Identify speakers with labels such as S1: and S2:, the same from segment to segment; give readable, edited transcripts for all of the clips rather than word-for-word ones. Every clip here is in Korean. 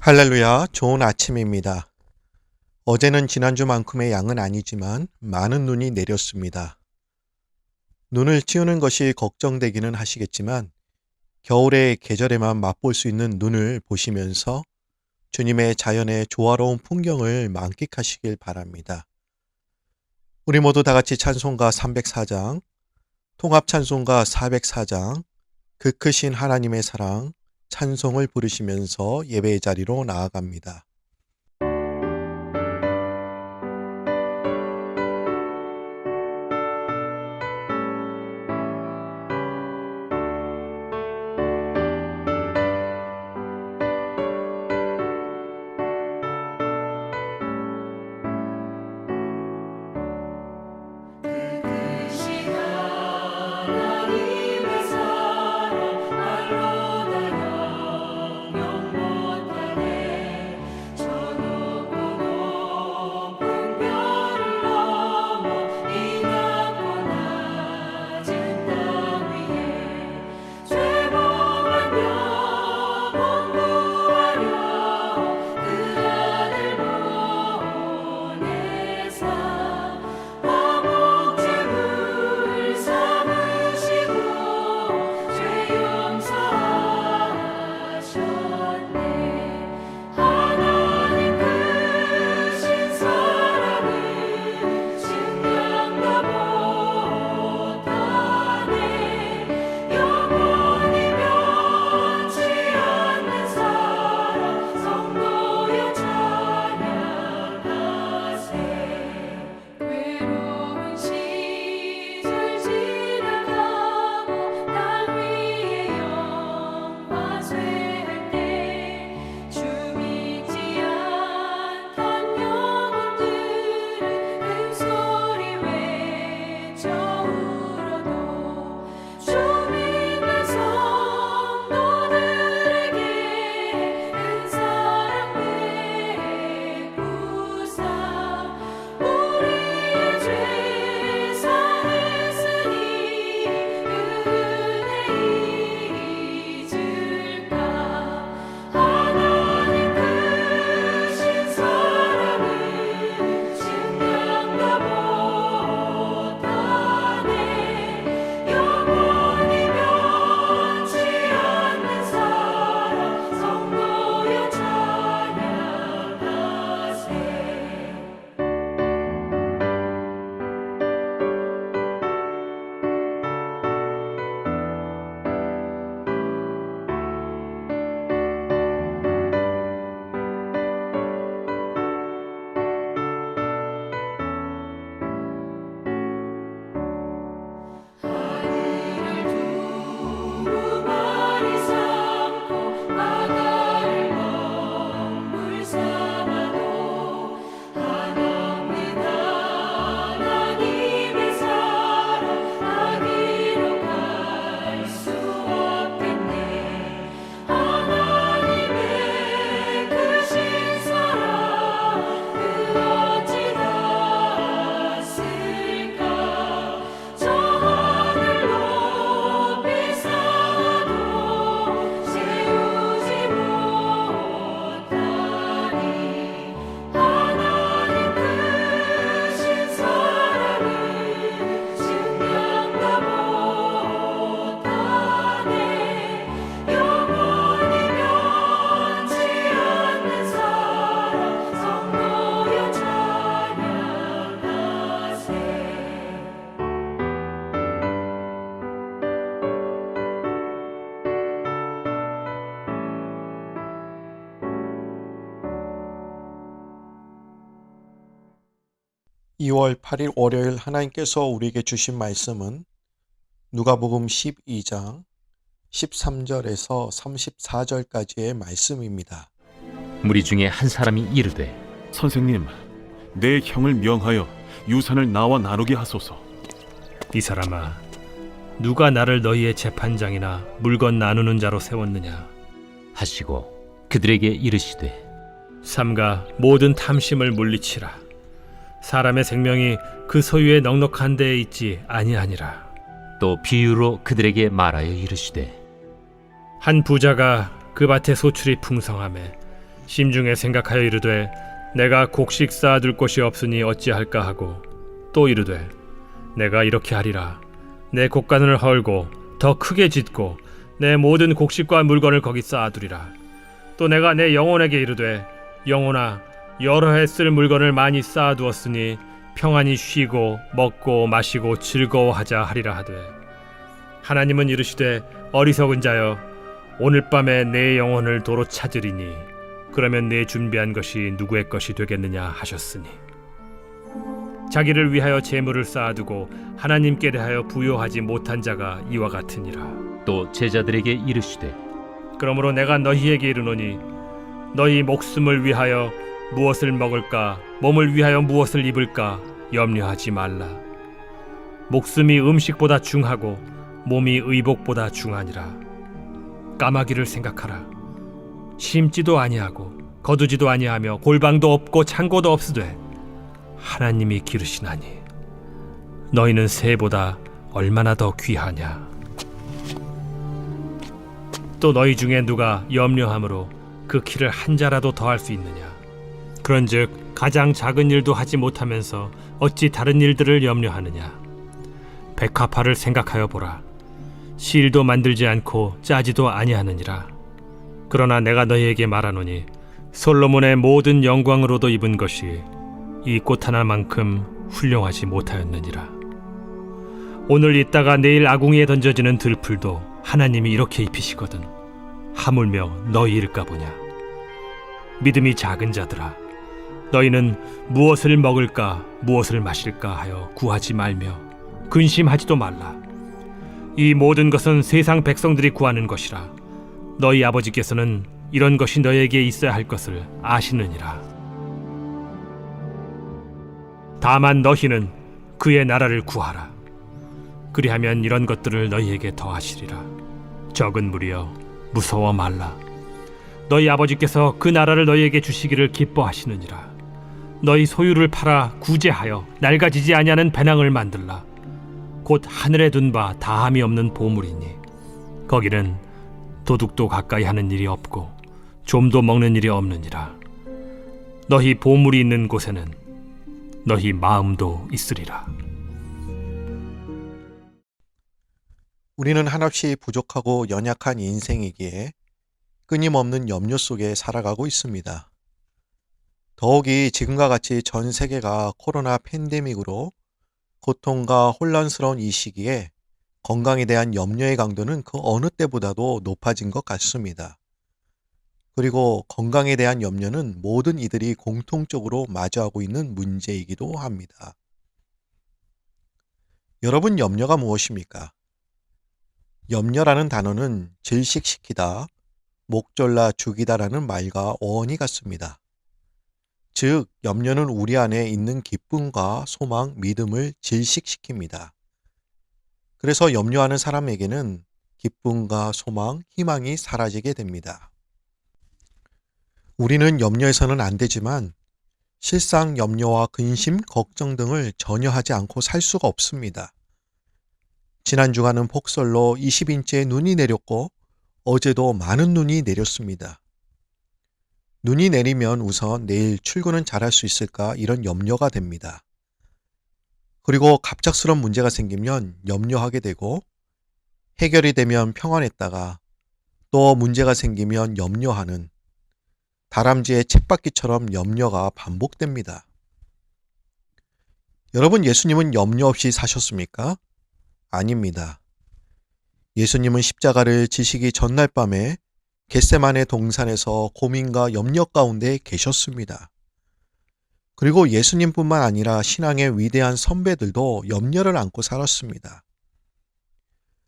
S1: 할렐루야, 좋은 아침입니다. 어제는 지난주만큼의 양은 아니지만 많은 눈이 내렸습니다. 눈을 치우는 것이 걱정되기는 하시겠지만 겨울의 계절에만 맛볼 수 있는 눈을 보시면서 주님의 자연의 조화로운 풍경을 만끽하시길 바랍니다. 우리 모두 다 같이 찬송가 304장, 통합찬송가 404장, 그 크신 하나님의 사랑, 찬송을 부르시면서 예배의 자리로 나아갑니다. (2월 8일) 월요일 하나님께서 우리에게 주신 말씀은 누가복음 12장 13절에서 34절까지의 말씀입니다.
S2: 무리 중에 한 사람이 이르되
S3: 선생님, 내 형을 명하여 유산을 나와 나누게 하소서.
S4: 이 사람아, 누가 나를 너희의 재판장이나 물건 나누는 자로 세웠느냐?
S2: 하시고 그들에게 이르시되
S4: 삼가 모든 탐심을 물리치라. 사람의 생명이 그 소유의 넉넉한 데에 있지 아니하니라.
S2: 또 비유로 그들에게 말하여 이르시되
S4: 한 부자가 그 밭에 소출이 풍성하매 심중에 생각하여 이르되 내가 곡식 쌓아둘 곳이 없으니 어찌할까 하고 또 이르되 내가 이렇게 하리라. 내 곡간을 헐고 더 크게 짓고 내 모든 곡식과 물건을 거기 쌓아두리라. 또 내가 내 영혼에게 이르되 영혼아, 여러 해 쓸 물건을 많이 쌓아두었으니 평안히 쉬고 먹고 마시고 즐거워하자 하리라 하되, 하나님은 이르시되 어리석은 자여, 오늘 밤에 내 영혼을 도로 찾으리니 그러면 내 준비한 것이 누구의 것이 되겠느냐 하셨으니, 자기를 위하여 재물을 쌓아두고 하나님께 대하여 부요하지 못한 자가 이와 같으니라.
S2: 또 제자들에게 이르시되
S4: 그러므로 내가 너희에게 이르노니 너희 목숨을 위하여 무엇을 먹을까, 몸을 위하여 무엇을 입을까 염려하지 말라. 목숨이 음식보다 중하고 몸이 의복보다 중하니라. 까마귀를 생각하라. 심지도 아니하고 거두지도 아니하며 골방도 없고 창고도 없으되 하나님이 기르시나니 너희는 새보다 얼마나 더 귀하냐. 또 너희 중에 누가 염려함으로 그 키를 한 자라도 더할 수 있느냐. 그런즉 가장 작은 일도 하지 못하면서 어찌 다른 일들을 염려하느냐. 백합화를 생각하여 보라. 실도 만들지 않고 짜지도 아니하느니라. 그러나 내가 너희에게 말하노니 솔로몬의 모든 영광으로도 입은 것이 이 꽃 하나만큼 훌륭하지 못하였느니라. 오늘 있다가 내일 아궁이에 던져지는 들풀도 하나님이 이렇게 입히시거든 하물며 너희일까 보냐. 믿음이 작은 자들아, 너희는 무엇을 먹을까 무엇을 마실까 하여 구하지 말며 근심하지도 말라. 이 모든 것은 세상 백성들이 구하는 것이라. 너희 아버지께서는 이런 것이 너희에게 있어야 할 것을 아시느니라. 다만 너희는 그의 나라를 구하라. 그리하면 이런 것들을 너희에게 더하시리라. 적은 무리여, 무서워 말라. 너희 아버지께서 그 나라를 너희에게 주시기를 기뻐하시느니라. 너희 소유를 팔아 구제하여 낡아지지 아니하는 배낭을 만들라. 곧 하늘에 둔 바 다함이 없는 보물이니 거기는 도둑도 가까이 하는 일이 없고 좀도 먹는 일이 없느니라. 너희 보물이 있는 곳에는 너희 마음도 있으리라.
S1: 우리는 한없이 부족하고 연약한 인생이기에 끊임없는 염려 속에 살아가고 있습니다. 더욱이 지금과 같이 전 세계가 코로나 팬데믹으로 고통과 혼란스러운 이 시기에 건강에 대한 염려의 강도는 그 어느 때보다도 높아진 것 같습니다. 그리고 건강에 대한 염려는 모든 이들이 공통적으로 마주하고 있는 문제이기도 합니다. 여러분, 염려가 무엇입니까? 염려라는 단어는 질식시키다, 목졸라 죽이다라는 말과 어원이 같습니다. 즉, 염려는 우리 안에 있는 기쁨과 소망, 믿음을 질식시킵니다. 그래서 염려하는 사람에게는 기쁨과 소망, 희망이 사라지게 됩니다. 우리는 염려해서는 안 되지만 실상 염려와 근심, 걱정 등을 전혀 하지 않고 살 수가 없습니다. 지난 주간은 폭설로 20인치의 눈이 내렸고 어제도 많은 눈이 내렸습니다. 눈이 내리면 우선 내일 출근은 잘할 수 있을까 이런 염려가 됩니다. 그리고 갑작스러운 문제가 생기면 염려하게 되고 해결이 되면 평안했다가 또 문제가 생기면 염려하는 다람쥐의 쳇바퀴처럼 염려가 반복됩니다. 여러분, 예수님은 염려 없이 사셨습니까? 아닙니다. 예수님은 십자가를 지시기 전날 밤에 겟세마네 동산에서 고민과 염려 가운데 계셨습니다. 그리고 예수님뿐만 아니라 신앙의 위대한 선배들도 염려를 안고 살았습니다.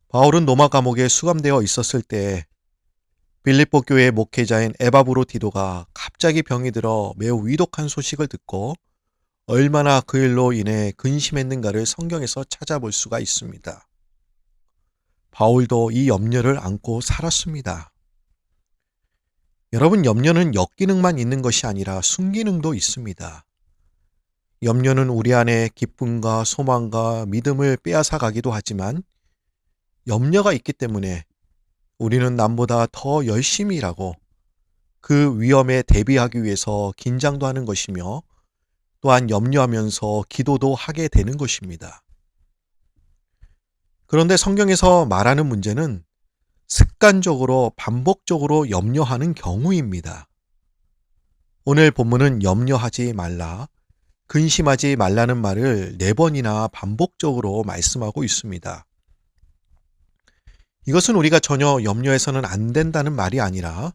S1: 바울은 로마 감옥에 수감되어 있었을 때 빌립보 교회의 목회자인 에바브로디도가 갑자기 병이 들어 매우 위독한 소식을 듣고 얼마나 그 일로 인해 근심했는가를 성경에서 찾아볼 수가 있습니다. 바울도 이 염려를 안고 살았습니다. 여러분, 염려는 역기능만 있는 것이 아니라 순기능도 있습니다. 염려는 우리 안에 기쁨과 소망과 믿음을 빼앗아 가기도 하지만 염려가 있기 때문에 우리는 남보다 더 열심히 일하고 그 위험에 대비하기 위해서 긴장도 하는 것이며 또한 염려하면서 기도도 하게 되는 것입니다. 그런데 성경에서 말하는 문제는 습관적으로 반복적으로 염려하는 경우입니다. 오늘 본문은 염려하지 말라, 근심하지 말라는 말을 4번이나 반복적으로 말씀하고 있습니다. 이것은 우리가 전혀 염려해서는 안 된다는 말이 아니라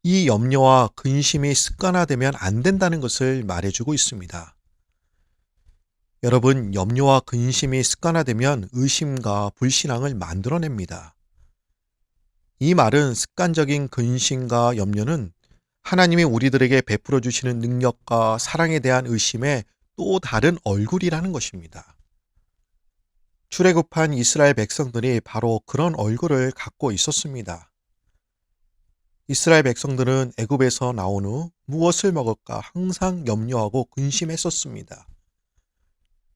S1: 이 염려와 근심이 습관화되면 안 된다는 것을 말해주고 있습니다. 여러분, 염려와 근심이 습관화되면 의심과 불신앙을 만들어냅니다. 이 말은 습관적인 근심과 염려는 하나님이 우리들에게 베풀어 주시는 능력과 사랑에 대한 의심의 또 다른 얼굴이라는 것입니다. 출애굽한 이스라엘 백성들이 바로 그런 얼굴을 갖고 있었습니다. 이스라엘 백성들은 애굽에서 나온 후 무엇을 먹을까 항상 염려하고 근심했었습니다.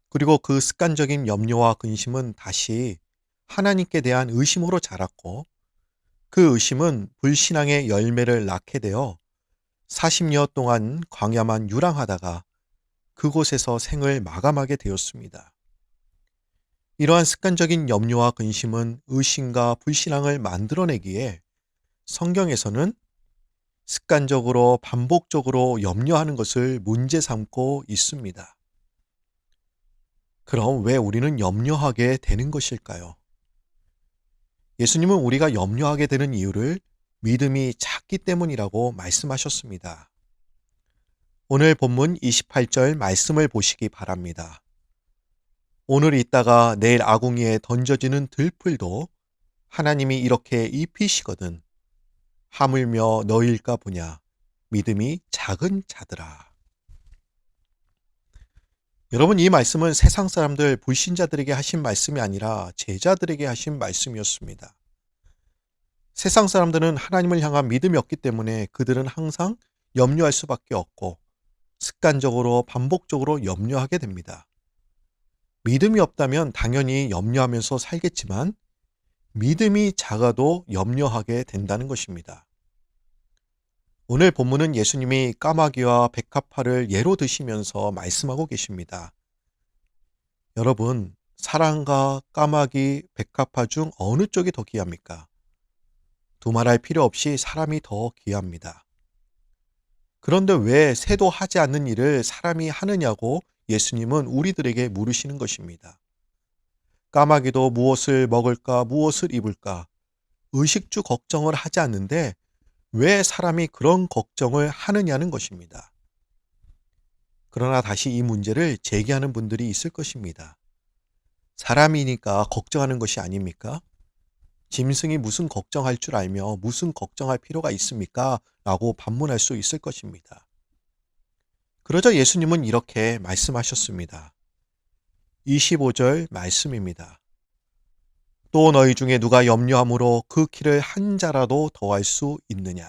S1: 그리고 그 습관적인 염려와 근심은 다시 하나님께 대한 의심으로 자랐고 그 의심은 불신앙의 열매를 낳게 되어 40여 동안 광야만 유랑하다가 그곳에서 생을 마감하게 되었습니다. 이러한 습관적인 염려와 근심은 의심과 불신앙을 만들어내기에 성경에서는 습관적으로 반복적으로 염려하는 것을 문제 삼고 있습니다. 그럼 왜 우리는 염려하게 되는 것일까요? 예수님은 우리가 염려하게 되는 이유를 믿음이 작기 때문이라고 말씀하셨습니다. 오늘 본문 28절 말씀을 보시기 바랍니다. 오늘 있다가 내일 아궁이에 던져지는 들풀도 하나님이 이렇게 입히시거든 하물며 너희일까 보냐 믿음이 작은 자들아. 여러분, 이 말씀은 세상 사람들 불신자들에게 하신 말씀이 아니라 제자들에게 하신 말씀이었습니다. 세상 사람들은 하나님을 향한 믿음이 없기 때문에 그들은 항상 염려할 수밖에 없고 습관적으로 반복적으로 염려하게 됩니다. 믿음이 없다면 당연히 염려하면서 살겠지만 믿음이 작아도 염려하게 된다는 것입니다. 오늘 본문은 예수님이 까마귀와 백합화를 예로 드시면서 말씀하고 계십니다. 여러분, 사람과 까마귀, 백합화 중 어느 쪽이 더 귀합니까? 두말할 필요 없이 사람이 더 귀합니다. 그런데 왜 새도 하지 않는 일을 사람이 하느냐고 예수님은 우리들에게 물으시는 것입니다. 까마귀도 무엇을 먹을까, 무엇을 입을까 의식주 걱정을 하지 않는데 왜 사람이 그런 걱정을 하느냐는 것입니다. 그러나 다시 이 문제를 제기하는 분들이 있을 것입니다. 사람이니까 걱정하는 것이 아닙니까? 짐승이 무슨 걱정할 줄 알며 무슨 걱정할 필요가 있습니까? 라고 반문할 수 있을 것입니다. 그러자 예수님은 이렇게 말씀하셨습니다. 25절 말씀입니다. 또 너희 중에 누가 염려함으로 그 키를 한 자라도 더할 수 있느냐.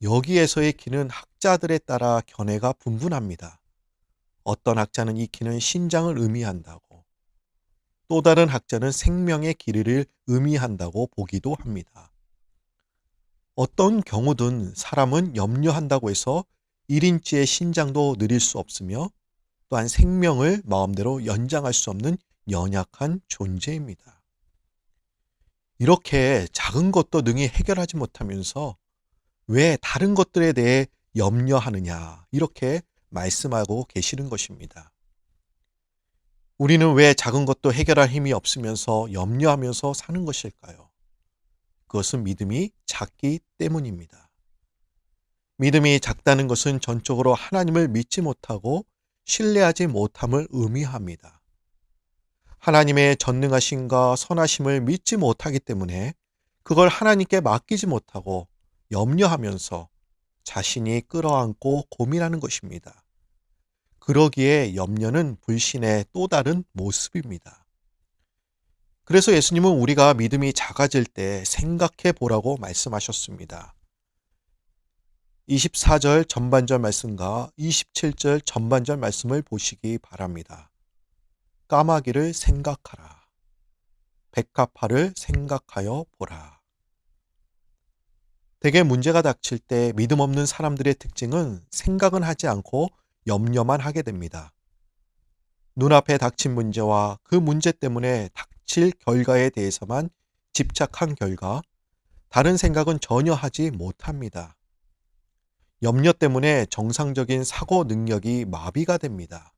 S1: 여기에서의 키는 학자들에 따라 견해가 분분합니다. 어떤 학자는 이 키는 신장을 의미한다고, 또 다른 학자는 생명의 길이를 의미한다고 보기도 합니다. 어떤 경우든 사람은 염려한다고 해서 1인치의 신장도 늘릴 수 없으며 또한 생명을 마음대로 연장할 수 없는 연약한 존재입니다. 이렇게 작은 것도 능히 해결하지 못하면서 왜 다른 것들에 대해 염려하느냐 이렇게 말씀하고 계시는 것입니다. 우리는 왜 작은 것도 해결할 힘이 없으면서 염려하면서 사는 것일까요? 그것은 믿음이 작기 때문입니다. 믿음이 작다는 것은 전적으로 하나님을 믿지 못하고 신뢰하지 못함을 의미합니다. 하나님의 전능하심과 선하심을 믿지 못하기 때문에 그걸 하나님께 맡기지 못하고 염려하면서 자신이 끌어안고 고민하는 것입니다. 그러기에 염려는 불신의 또 다른 모습입니다. 그래서 예수님은 우리가 믿음이 작아질 때 생각해 보라고 말씀하셨습니다. 24절 전반절 말씀과 27절 전반절 말씀을 보시기 바랍니다. 까마귀를 생각하라. 백합화를 생각하여 보라. 대개 문제가 닥칠 때 믿음 없는 사람들의 특징은 생각은 하지 않고 염려만 하게 됩니다. 눈앞에 닥친 문제와 그 문제 때문에 닥칠 결과에 대해서만 집착한 결과 다른 생각은 전혀 하지 못합니다. 염려 때문에 정상적인 사고 능력이 마비가 됩니다.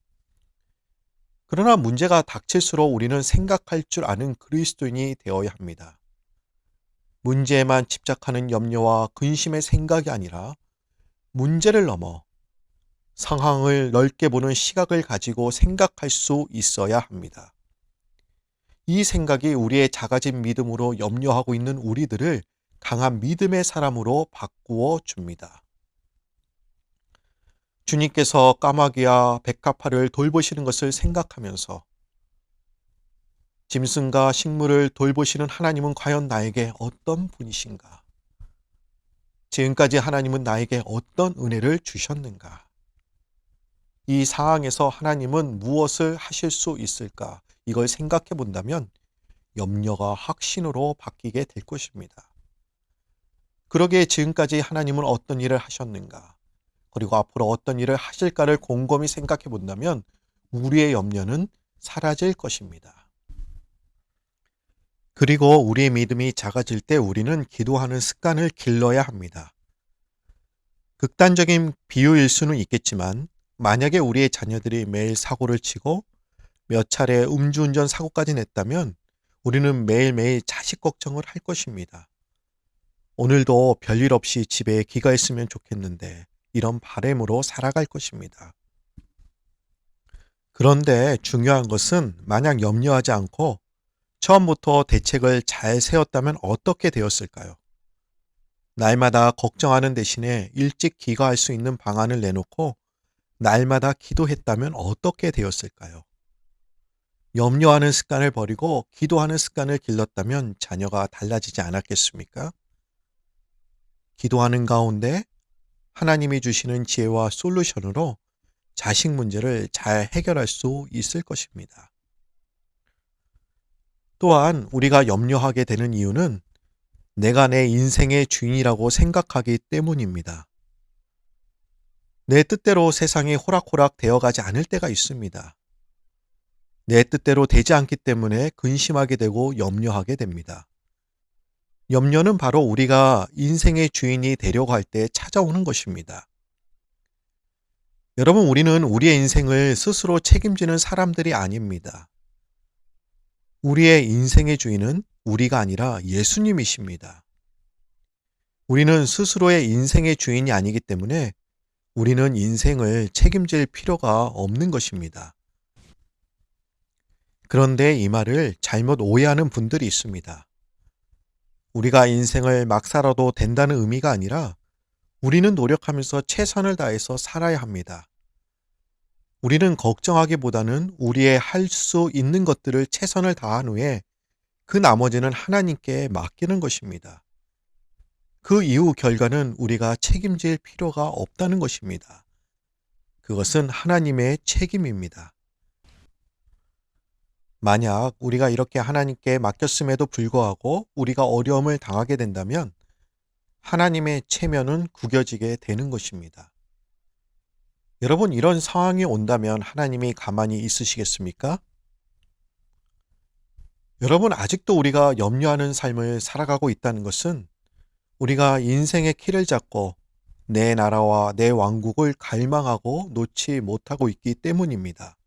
S1: 그러나 문제가 닥칠수록 우리는 생각할 줄 아는 그리스도인이 되어야 합니다. 문제에만 집착하는 염려와 근심의 생각이 아니라 문제를 넘어 상황을 넓게 보는 시각을 가지고 생각할 수 있어야 합니다. 이 생각이 우리의 작아진 믿음으로 염려하고 있는 우리들을 강한 믿음의 사람으로 바꾸어 줍니다. 주님께서 까마귀와 백합화를 돌보시는 것을 생각하면서 짐승과 식물을 돌보시는 하나님은 과연 나에게 어떤 분이신가? 지금까지 하나님은 나에게 어떤 은혜를 주셨는가? 이 상황에서 하나님은 무엇을 하실 수 있을까? 이걸 생각해 본다면 염려가 확신으로 바뀌게 될 것입니다. 그러기에 지금까지 하나님은 어떤 일을 하셨는가? 그리고 앞으로 어떤 일을 하실까를 곰곰이 생각해 본다면 우리의 염려는 사라질 것입니다. 그리고 우리의 믿음이 작아질 때 우리는 기도하는 습관을 길러야 합니다. 극단적인 비유일 수는 있겠지만 만약에 우리의 자녀들이 매일 사고를 치고 몇 차례 음주운전 사고까지 냈다면 우리는 매일매일 자식 걱정을 할 것입니다. 오늘도 별일 없이 집에 귀가했으면 좋겠는데 이런 바람으로 살아갈 것입니다. 그런데 중요한 것은 마냥 염려하지 않고 처음부터 대책을 잘 세웠다면 어떻게 되었을까요? 날마다 걱정하는 대신에 일찍 귀가할 수 있는 방안을 내놓고 날마다 기도했다면 어떻게 되었을까요? 염려하는 습관을 버리고 기도하는 습관을 길렀다면 자녀가 달라지지 않았겠습니까? 기도하는 가운데 하나님이 주시는 지혜와 솔루션으로 자식 문제를 잘 해결할 수 있을 것입니다. 또한 우리가 염려하게 되는 이유는 내가 내 인생의 주인이라고 생각하기 때문입니다. 내 뜻대로 세상이 호락호락 되어가지 않을 때가 있습니다. 내 뜻대로 되지 않기 때문에 근심하게 되고 염려하게 됩니다. 염려는 바로 우리가 인생의 주인이 되려고 할 때 찾아오는 것입니다. 여러분, 우리는 우리의 인생을 스스로 책임지는 사람들이 아닙니다. 우리의 인생의 주인은 우리가 아니라 예수님이십니다. 우리는 스스로의 인생의 주인이 아니기 때문에 우리는 인생을 책임질 필요가 없는 것입니다. 그런데 이 말을 잘못 오해하는 분들이 있습니다. 우리가 인생을 막 살아도 된다는 의미가 아니라 우리는 노력하면서 최선을 다해서 살아야 합니다. 우리는 걱정하기보다는 우리의 할 수 있는 것들을 최선을 다한 후에 그 나머지는 하나님께 맡기는 것입니다. 그 이후 결과는 우리가 책임질 필요가 없다는 것입니다. 그것은 하나님의 책임입니다. 만약 우리가 이렇게 하나님께 맡겼음에도 불구하고 우리가 어려움을 당하게 된다면 하나님의 체면은 구겨지게 되는 것입니다. 여러분, 이런 상황이 온다면 하나님이 가만히 있으시겠습니까? 여러분, 아직도 우리가 염려하는 삶을 살아가고 있다는 것은 우리가 인생의 키를 잡고 내 나라와 내 왕국을 갈망하고 놓지 못하고 있기 때문입니다.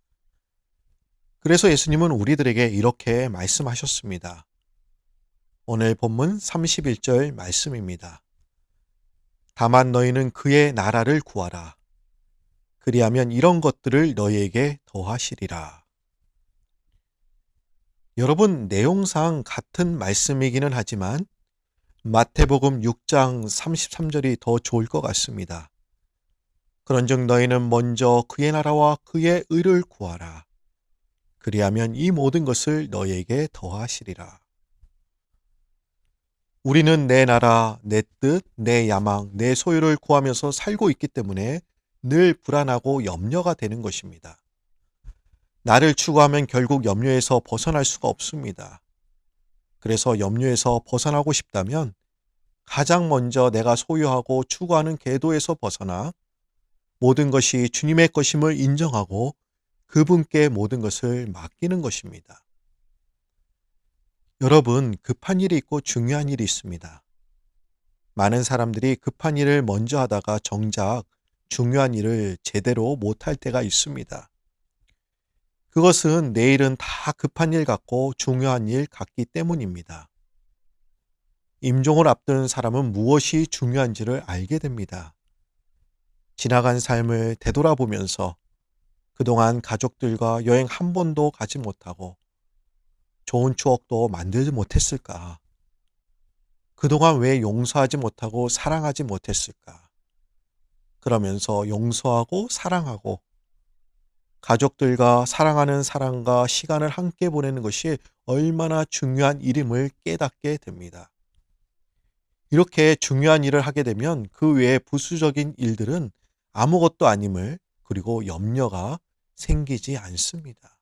S1: 그래서 예수님은 우리들에게 이렇게 말씀하셨습니다. 오늘 본문 31절 말씀입니다. 다만 너희는 그의 나라를 구하라. 그리하면 이런 것들을 너희에게 더하시리라. 여러분, 내용상 같은 말씀이기는 하지만 마태복음 6장 33절이 더 좋을 것 같습니다. 그런즉 너희는 먼저 그의 나라와 그의 의를 구하라. 그리하면 이 모든 것을 너희에게 더하시리라. 우리는 내 나라, 내 뜻, 내 야망, 내 소유를 구하면서 살고 있기 때문에 늘 불안하고 염려가 되는 것입니다. 나를 추구하면 결국 염려에서 벗어날 수가 없습니다. 그래서 염려에서 벗어나고 싶다면 가장 먼저 내가 소유하고 추구하는 궤도에서 벗어나 모든 것이 주님의 것임을 인정하고 그분께 모든 것을 맡기는 것입니다. 여러분, 급한 일이 있고 중요한 일이 있습니다. 많은 사람들이 급한 일을 먼저 하다가 정작 중요한 일을 제대로 못할 때가 있습니다. 그것은 내일은 다 급한 일 같고 중요한 일 같기 때문입니다. 임종을 앞둔 사람은 무엇이 중요한지를 알게 됩니다. 지나간 삶을 되돌아보면서 그동안 가족들과 여행 한 번도 가지 못하고 좋은 추억도 만들지 못했을까? 그동안 왜 용서하지 못하고 사랑하지 못했을까? 그러면서 용서하고 사랑하고 가족들과 사랑하는 사람과 시간을 함께 보내는 것이 얼마나 중요한 일임을 깨닫게 됩니다. 이렇게 중요한 일을 하게 되면 그 외에 부수적인 일들은 아무것도 아님을, 그리고 염려가 생기지 않습니다.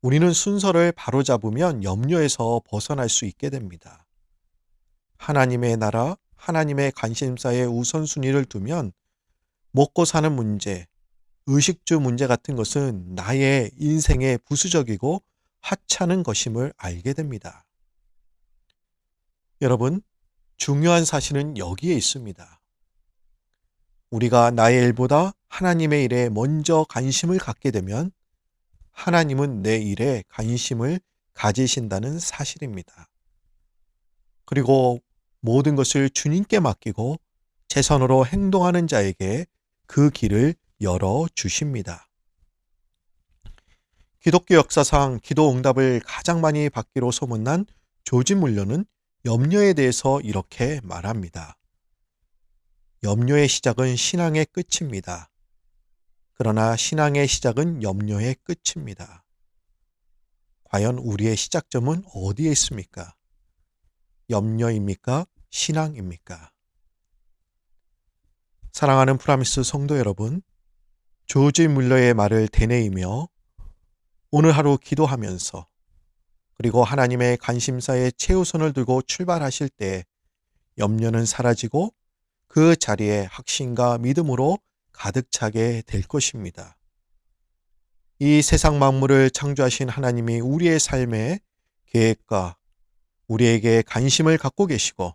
S1: 우리는 순서를 바로잡으면 염려에서 벗어날 수 있게 됩니다. 하나님의 나라, 하나님의 관심사에 우선순위를 두면 먹고 사는 문제, 의식주 문제 같은 것은 나의 인생의 부수적이고 하찮은 것임을 알게 됩니다. 여러분, 중요한 사실은 여기에 있습니다. 우리가 나의 일보다 하나님의 일에 먼저 관심을 갖게 되면 하나님은 내 일에 관심을 가지신다는 사실입니다. 그리고 모든 것을 주님께 맡기고 최선으로 행동하는 자에게 그 길을 열어주십니다. 기독교 역사상 기도 응답을 가장 많이 받기로 소문난 조지 물러는 염려에 대해서 이렇게 말합니다. 염려의 시작은 신앙의 끝입니다. 그러나 신앙의 시작은 염려의 끝입니다. 과연 우리의 시작점은 어디에 있습니까? 염려입니까? 신앙입니까? 사랑하는 프라미스 성도 여러분, 조지 물러의 말을 되뇌이며 오늘 하루 기도하면서 그리고 하나님의 관심사에 최우선을 두고 출발하실 때 염려는 사라지고 그 자리에 확신과 믿음으로 가득 차게 될 것입니다. 이 세상 만물을 창조하신 하나님이 우리의 삶의 계획과 우리에게 관심을 갖고 계시고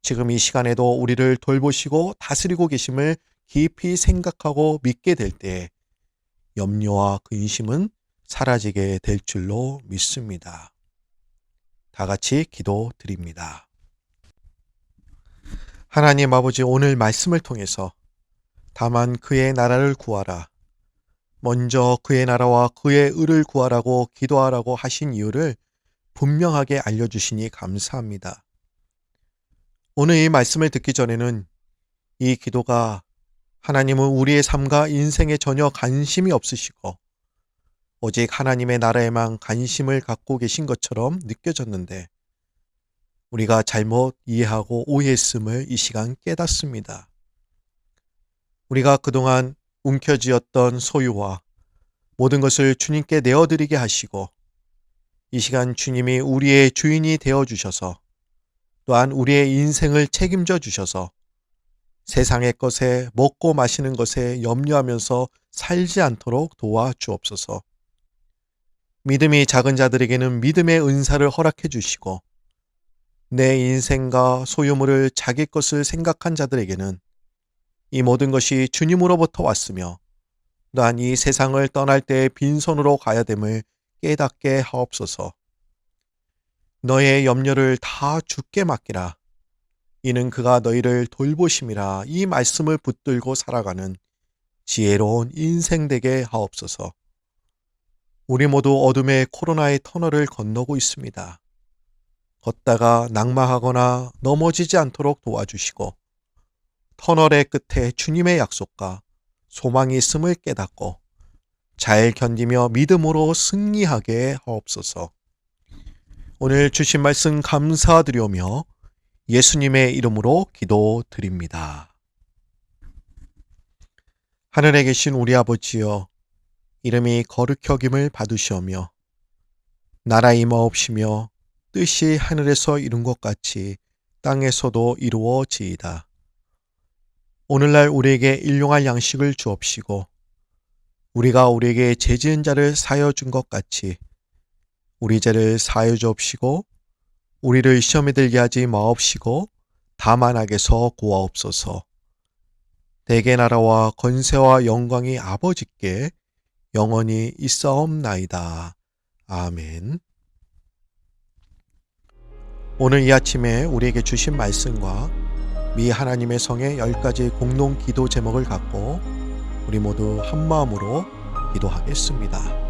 S1: 지금 이 시간에도 우리를 돌보시고 다스리고 계심을 깊이 생각하고 믿게 될 때 염려와 근심은 사라지게 될 줄로 믿습니다. 다 같이 기도드립니다. 하나님 아버지, 오늘 말씀을 통해서 다만 그의 나라를 구하라, 먼저 그의 나라와 그의 의를 구하라고 기도하라고 하신 이유를 분명하게 알려주시니 감사합니다. 오늘 이 말씀을 듣기 전에는 이 기도가 하나님은 우리의 삶과 인생에 전혀 관심이 없으시고 오직 하나님의 나라에만 관심을 갖고 계신 것처럼 느껴졌는데 우리가 잘못 이해하고 오해했음을 이 시간 깨닫습니다. 우리가 그동안 움켜쥐었던 소유와 모든 것을 주님께 내어드리게 하시고 이 시간 주님이 우리의 주인이 되어주셔서 또한 우리의 인생을 책임져 주셔서 세상의 것에 먹고 마시는 것에 염려하면서 살지 않도록 도와주옵소서. 믿음이 작은 자들에게는 믿음의 은사를 허락해 주시고 내 인생과 소유물을 자기 것을 생각한 자들에게는 이 모든 것이 주님으로부터 왔으며 또한 이 세상을 떠날 때 빈손으로 가야 됨을 깨닫게 하옵소서. 너의 염려를 다 주께 맡기라. 이는 그가 너희를 돌보심이라. 이 말씀을 붙들고 살아가는 지혜로운 인생 되게 하옵소서. 우리 모두 어둠의 코로나의 터널을 건너고 있습니다. 걷다가 낙마하거나 넘어지지 않도록 도와주시고 터널의 끝에 주님의 약속과 소망이 있음을 깨닫고 잘 견디며 믿음으로 승리하게 하옵소서. 오늘 주신 말씀 감사드리오며 예수님의 이름으로 기도드립니다. 하늘에 계신 우리 아버지여, 이름이 거룩히 여김을 받으시오며 나라 임하옵시며 뜻이 하늘에서 이룬 것 같이 땅에서도 이루어지이다. 오늘날 우리에게 일용할 양식을 주옵시고 우리가 우리에게 죄 지은 자를 사하여 준 것 같이 우리 죄를 사하여 주옵시고 우리를 시험에 들게 하지 마옵시고 다만 악에서 구하옵소서. 대개 나라와 권세와 영광이 아버지께 영원히 있사옵나이다. 아멘. 오늘 이 아침에 우리에게 주신 말씀과 미 하나님의 성의 10가지 공동 기도 제목을 갖고 우리 모두 한 마음으로 기도하겠습니다.